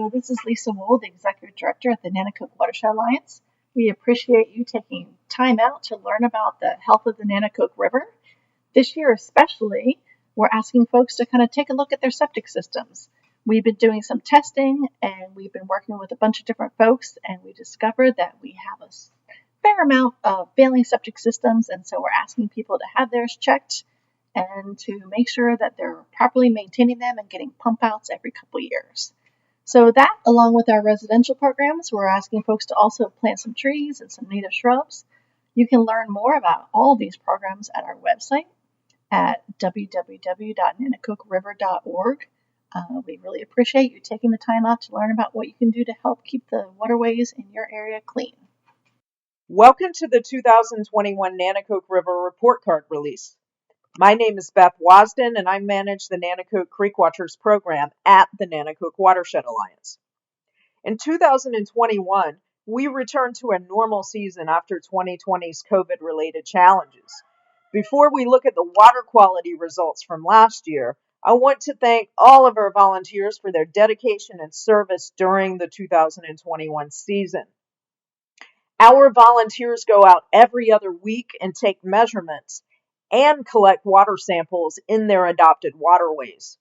Hello, this is Lisa Wold, Executive Director at the Nanticoke Watershed Alliance. We appreciate you taking time out to learn about the health of the Nanticoke River. This year especially, we're asking folks to kind of take a look at their septic systems. We've been doing some testing and we've been working with a bunch of different folks, and we discovered that we have a fair amount of failing septic systems, and so we're asking people to have theirs checked and to make sure that they're properly maintaining them and getting pump outs every couple years. So that, along with our residential programs, we're asking folks to also plant some trees and some native shrubs. You can learn more about all of these programs at our website at www.nanticokeriver.org. We really appreciate you taking the time out to learn about what you can do to help keep the waterways in your area clean. Welcome to the 2021 Nanticoke River Report Card release. My name is Beth Wasden, and I manage the Nanticoke Creekwatchers program at the Nanticoke Watershed Alliance. In 2021, we returned to a normal season after 2020's COVID-related challenges. Before we look at the water quality results from last year, I want to thank all of our volunteers for their dedication and service during the 2021 season. Our volunteers go out every other week and take measurements and collect water samples in their adopted waterways.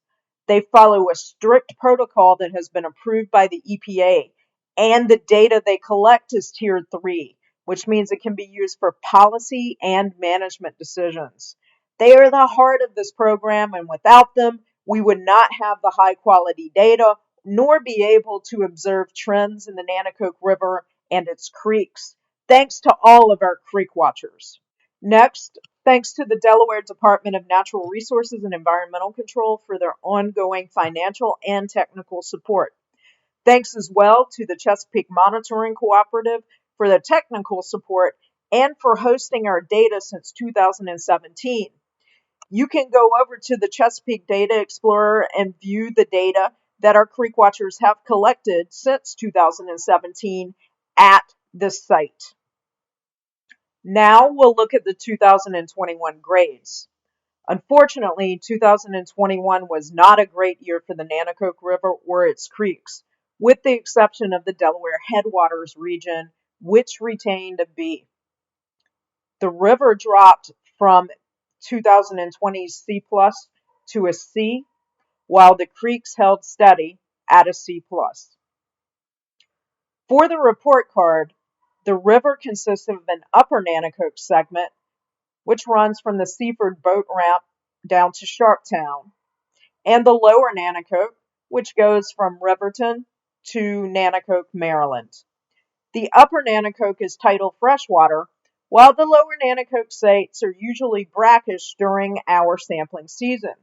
They follow a strict protocol that has been approved by the EPA, and the data they collect is Tier 3, which means it can be used for policy and management decisions. They are the heart of this program, and without them, we would not have the high quality data nor be able to observe trends in the Nanticoke River and its creeks. Thanks to all of our creek watchers. Next, thanks to the Delaware Department of Natural Resources and Environmental Control for their ongoing financial and technical support. Thanks as well to the Chesapeake Monitoring Cooperative for their technical support and for hosting our data since 2017. You can go over to the Chesapeake Data Explorer and view the data that our creek watchers have collected since 2017 at this site. Now we'll look at the 2021 grades. Unfortunately, 2021 was not a great year for the Nanticoke River or its creeks, with the exception of the Delaware Headwaters region, which retained a B. The river dropped from 2020's C+ to a C, while the creeks held steady at a C+. For the report card, the river consists of an upper Nanticoke segment, which runs from the Seaford boat ramp down to Sharptown, and the lower Nanticoke, which goes from Riverton to Nanticoke, Maryland. The upper Nanticoke is tidal freshwater, while the lower Nanticoke sites are usually brackish during our sampling season.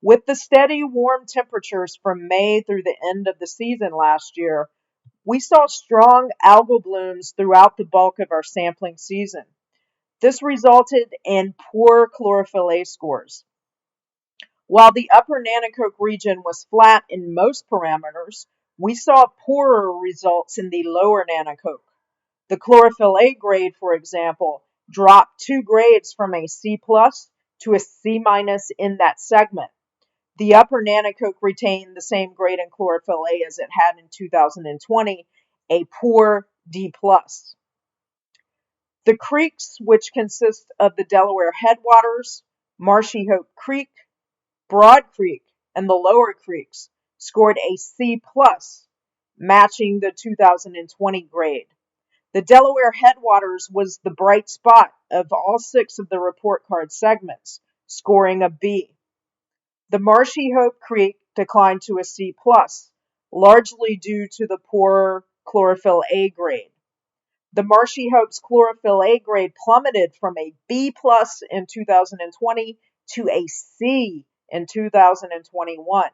With the steady warm temperatures from May through the end of the season last year, we saw strong algal blooms throughout the bulk of our sampling season. This resulted in poor chlorophyll A scores. While the upper Nanticoke region was flat in most parameters, we saw poorer results in the lower Nanticoke. The chlorophyll A grade, for example, dropped 2 grades from a C+ to a C- in that segment. The upper Nanticoke retained the same grade in chlorophyll A as it had in 2020, a poor D+. The creeks, which consist of the Delaware Headwaters, Marshy Hope Creek, Broad Creek, and the lower creeks, scored a C+, matching the 2020 grade. The Delaware Headwaters was the bright spot of all 6 of the report card segments, scoring a B. The Marshy Hope Creek declined to a C+, largely due to the poor chlorophyll A grade. The Marshy Hope's chlorophyll A grade plummeted from a B+ in 2020 to a C in 2021.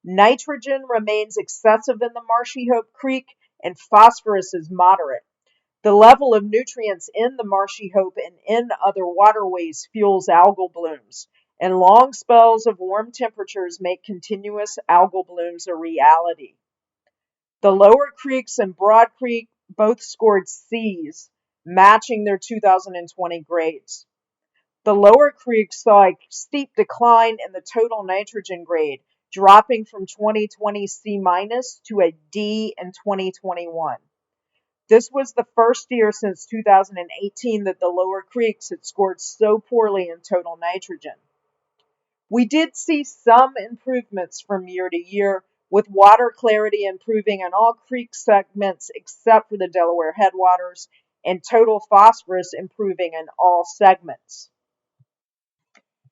Nitrogen remains excessive in the Marshy Hope Creek, and phosphorus is moderate. The level of nutrients in the Marshy Hope and in other waterways fuels algal blooms, and long spells of warm temperatures make continuous algal blooms a reality. The lower creeks and Broad Creek both scored C's, matching their 2020 grades. The lower creeks saw a steep decline in the total nitrogen grade dropping from 2020 C- to a D in 2021. This was the first year since 2018 that the lower creeks had scored so poorly in total nitrogen. We did see some improvements from year to year, with water clarity improving in all creek segments except for the Delaware headwaters, and total phosphorus improving in all segments.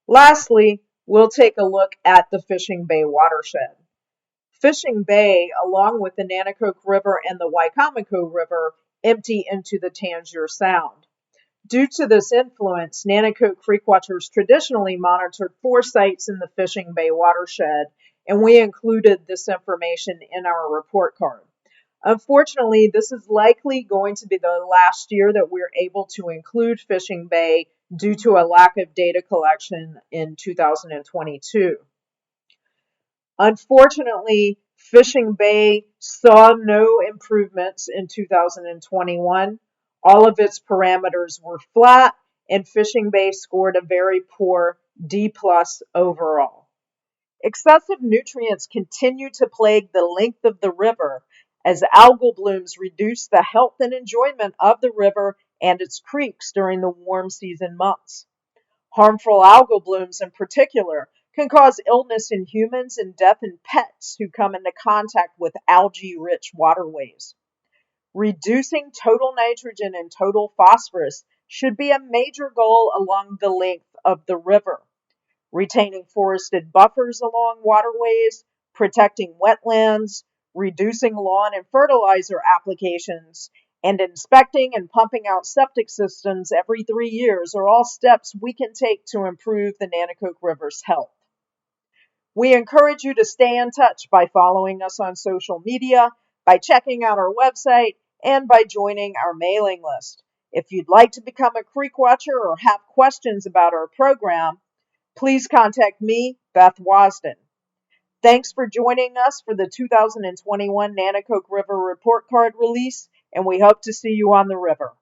Lastly, we'll take a look at the Fishing Bay watershed. Fishing Bay, along with the Nanticoke River and the Wicomico River, empty into the Tangier Sound. Due to this influence, Nanticoke Creekwatchers traditionally monitored 4 sites in the Fishing Bay watershed, and we included this information in our report card. Unfortunately, this is likely going to be the last year that we're able to include Fishing Bay due to a lack of data collection in 2022. Unfortunately, Fishing Bay saw no improvements in 2021. All of its parameters were flat, and Fishing Bay scored a very poor D+ overall. Excessive nutrients continue to plague the length of the river as algal blooms reduce the health and enjoyment of the river and its creeks during the warm season months. Harmful algal blooms in particular can cause illness in humans and death in pets who come into contact with algae-rich waterways. Reducing total nitrogen and total phosphorus should be a major goal along the length of the river. Retaining forested buffers along waterways, protecting wetlands, reducing lawn and fertilizer applications, and inspecting and pumping out septic systems every 3 years are all steps we can take to improve the Nanticoke River's health. We encourage you to stay in touch by following us on social media, by checking out our website, and by joining our mailing list. If you'd like to become a creek watcher or have questions about our program, please contact me, Beth Wasden. Thanks for joining us for the 2021 Nanticoke River Report Card release, and we hope to see you on the river.